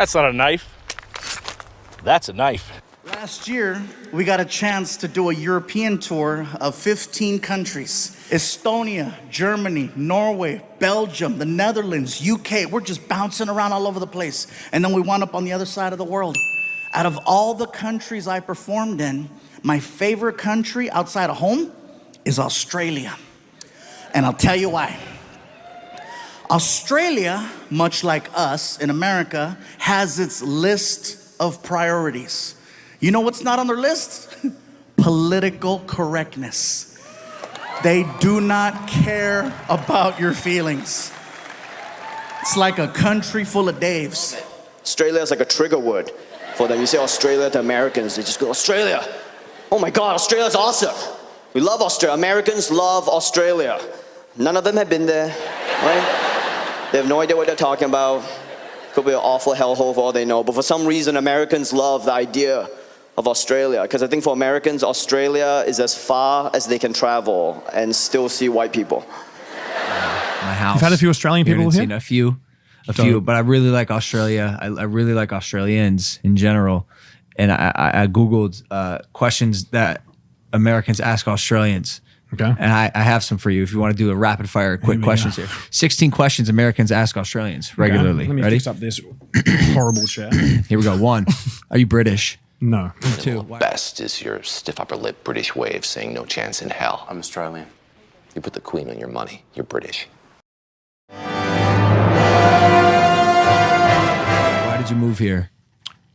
That's not a knife. That's a knife. Last year, we got a chance to do a European tour of 15 countries. Estonia, Germany, Norway, Belgium, the Netherlands, UK. We're just bouncing around all over the place. And then we wound up on the other side of the world. Out of all the countries I performed in, my favorite country outside of home is Australia. And I'll tell you why. Australia, much like us in America, has its list of priorities. You know what's not on their list? Political correctness. They do not care about your feelings. It's like a country full of Daves. Australia is like a trigger word for them. You say Australia to Americans, they just go, Australia. Oh my God, Australia's awesome. We love Australia. Americans love Australia. None of them have been there, right? They have no idea what they're talking about. Could be an awful hellhole for all they know. But for some reason, Americans love the idea of Australia. Because I think for Americans, Australia is as far as they can travel and still see white people. My house. You've had a few Australian people here? A few, but I really like Australia. I really like Australians in general. And I Googled questions that Americans ask Australians. Okay. And I have some for you if you want to do a rapid fire quick questions here. 16 questions Americans ask Australians regularly. Okay. Let me Ready? fix up this horrible chair. Here we go. 1, are you British? No. 2, Best is your stiff upper lip British way of saying no chance in hell. I'm Australian. You put the Queen on your money. You're British. why did you move here?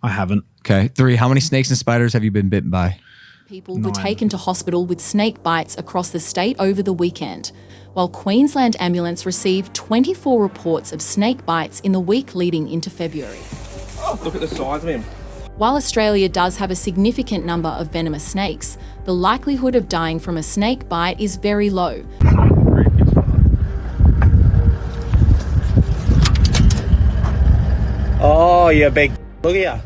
I haven't. Okay. 3, how many snakes and spiders have you been bitten by? People were taken to hospital with snake bites across the state over the weekend, while Queensland Ambulance received 24 reports of snake bites in the week leading into February. Oh, look at the size of him. While Australia does have a significant number of venomous snakes, the likelihood of dying from a snake bite is very low. Oh, you big... Look at ya.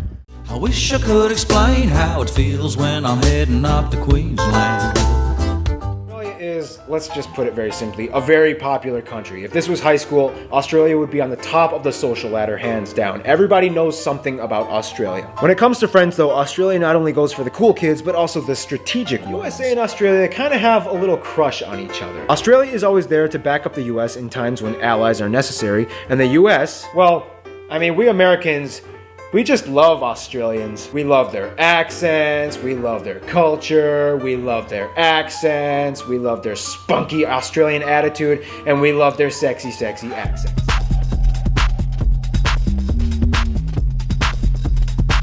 I wish I could explain how it feels when I'm heading up to Queensland. Australia is, let's just put it very simply, a very popular country. If this was high school, Australia would be on the top of the social ladder, hands down. Everybody knows something about Australia. When it comes to friends though, Australia not only goes for the cool kids, but also the strategic ones. USA and Australia kind of have a little crush on each other. Australia is always there to back up the US in times when allies are necessary, and the US, well, I mean, we Americans, we just love Australians. We love their accents, we love their culture, we love their accents, we love their spunky Australian attitude, and we love their sexy, sexy accents.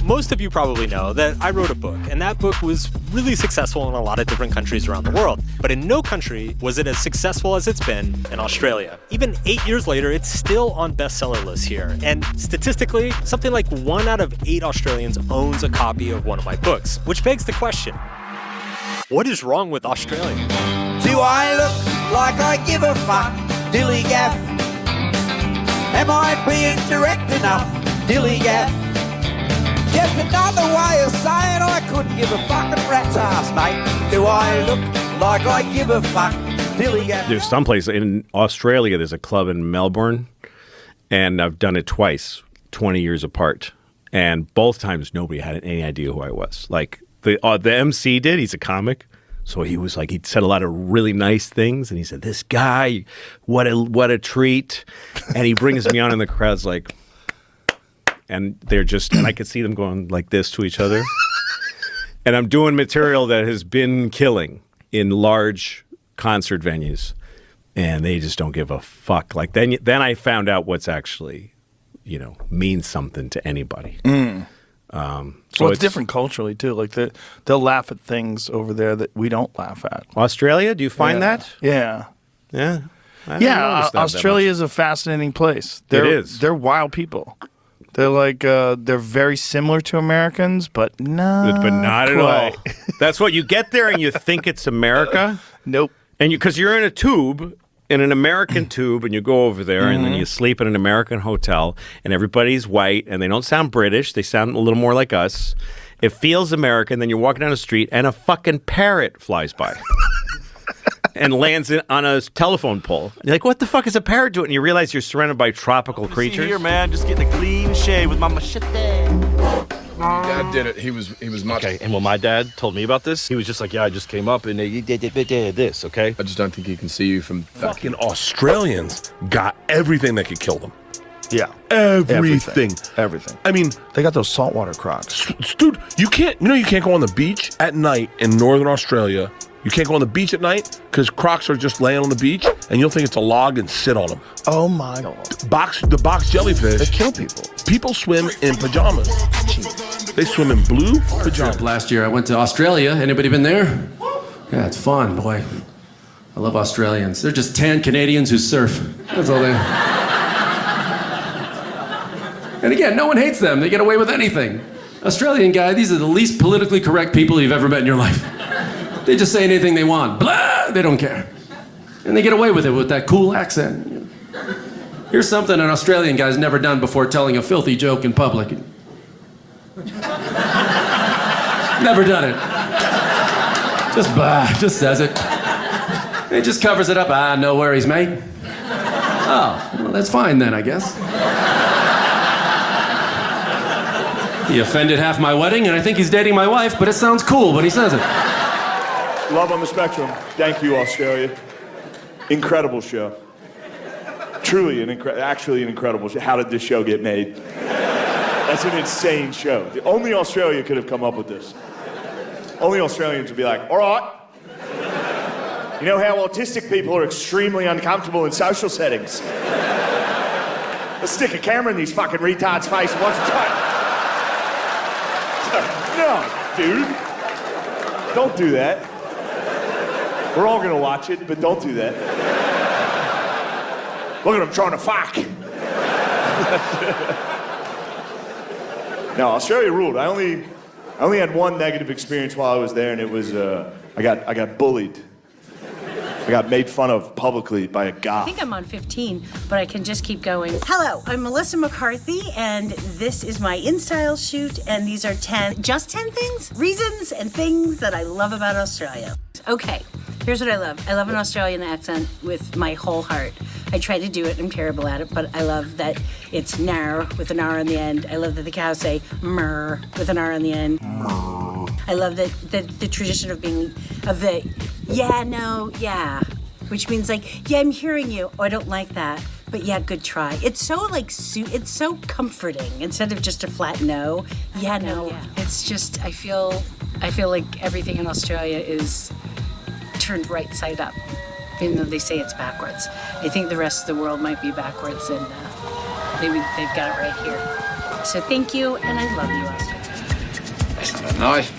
Most of you probably know that I wrote a book, and that book was really successful in a lot of different countries around the world. But in no country was it as successful as it's been in Australia. Even 8 years later, it's still on bestseller lists here. And statistically, something like 1 out of 8 Australians owns a copy of one of my books, which begs the question, what is wrong with Australia? Do I look like I give a fuck? Dilly gaff. Am I being direct enough? Dilly gaff. Just another way of saying I couldn't give a fucking rat's ass, mate. Do I look like I give a fuck? Dilly gaff. There's some place in Australia, there's a club in Melbourne, and I've done it twice, 20 years apart. And both times nobody had any idea who I was. Like the MC did, he's a comic. So he was like, he said a lot of really nice things. And he said, this guy, what a treat. And he brings me on and the crowd's like, and they're just, and I could see them going like this to each other. And I'm doing material that has been killing in large concert venues. And they just don't give a fuck. Like then I found out what's actually, you know, means something to anybody. So well, it's different culturally too. Like they'll laugh at things over there that we don't laugh at. Australia, do you find that? Yeah. Yeah. Australia is a fascinating place. It is. They're wild people. They're like they're very similar to Americans, but not at all. That's what you get there and you think it's America. Nope. And because you're in a tube, in an American tube, and you go over there and then you sleep in an American hotel, and everybody's white and they don't sound British. They sound a little more like us. It feels American. Then you're walking down the street and a fucking parrot flies by. and lands on a telephone pole. You're like, what the fuck is a parrot doing? And you realize you're surrounded by tropical creatures. Here, man, just getting a clean shave with my machete. Dad did it. He was much. Okay, and when my dad told me about this, he was just like, yeah, I just came up and he did this, okay? I just don't think he can see you from... Fucking Australians got everything that could kill them. Yeah. Everything. Everything. I mean... They got those saltwater crocs. Dude, you can't go on the beach at night in Northern Australia. You can't go on the beach at night because crocs are just laying on the beach and you'll think it's a log and sit on them. Oh my God. The box jellyfish. They kill people. People swim in pajamas. They swim in blue pajamas. Last year I went to Australia. Anybody been there? Yeah, it's fun, boy. I love Australians. They're just tan Canadians who surf. That's all they... And again, no one hates them. They get away with anything. Australian guy, these are the least politically correct people you've ever met in your life. They just say anything they want. Blah! They don't care. And they get away with it with that cool accent. Here's something an Australian guy's never done before telling a filthy joke in public. Never done it. Just blah, just says it. He just covers it up. Ah, no worries, mate. Oh, well, that's fine then, I guess. He offended half my wedding, and I think he's dating my wife, but it sounds cool when he says it. Love on the Spectrum. Thank you, Australia. Incredible show. Truly actually an incredible show. How did this show get made? That's an insane show. Only Australia could have come up with this. Only Australians would be like, all right. You know how autistic people are extremely uncomfortable in social settings? Let's stick a camera in these fucking retards' face and watch them talk. No, dude. Don't do that. We're all gonna watch it, but don't do that. Look at him trying to fuck. No, Australia ruled. I only had one negative experience while I was there, and it was I got bullied. I got made fun of publicly by a goth. I think I'm on 15, but I can just keep going. Hello, I'm Melissa McCarthy, and this is my InStyle shoot, and these are 10 things? Reasons and things that I love about Australia. Okay, here's what I love. I love an Australian accent with my whole heart. I try to do it, I'm terrible at it, but I love that it's nar with an R on the end. I love that the cows say mrr with an R on the end. I love that the tradition of the yeah, no, yeah, which means like, yeah, I'm hearing you. Oh, I don't like that, but yeah, good try. It's so it's so comforting instead of just a flat no. Yeah, no. Yeah. It's just I feel like everything in Australia is turned right side up, even though they say it's backwards. I think the rest of the world might be backwards, and maybe they've got it right here. So thank you, and I love you, Australia. That's not a knife.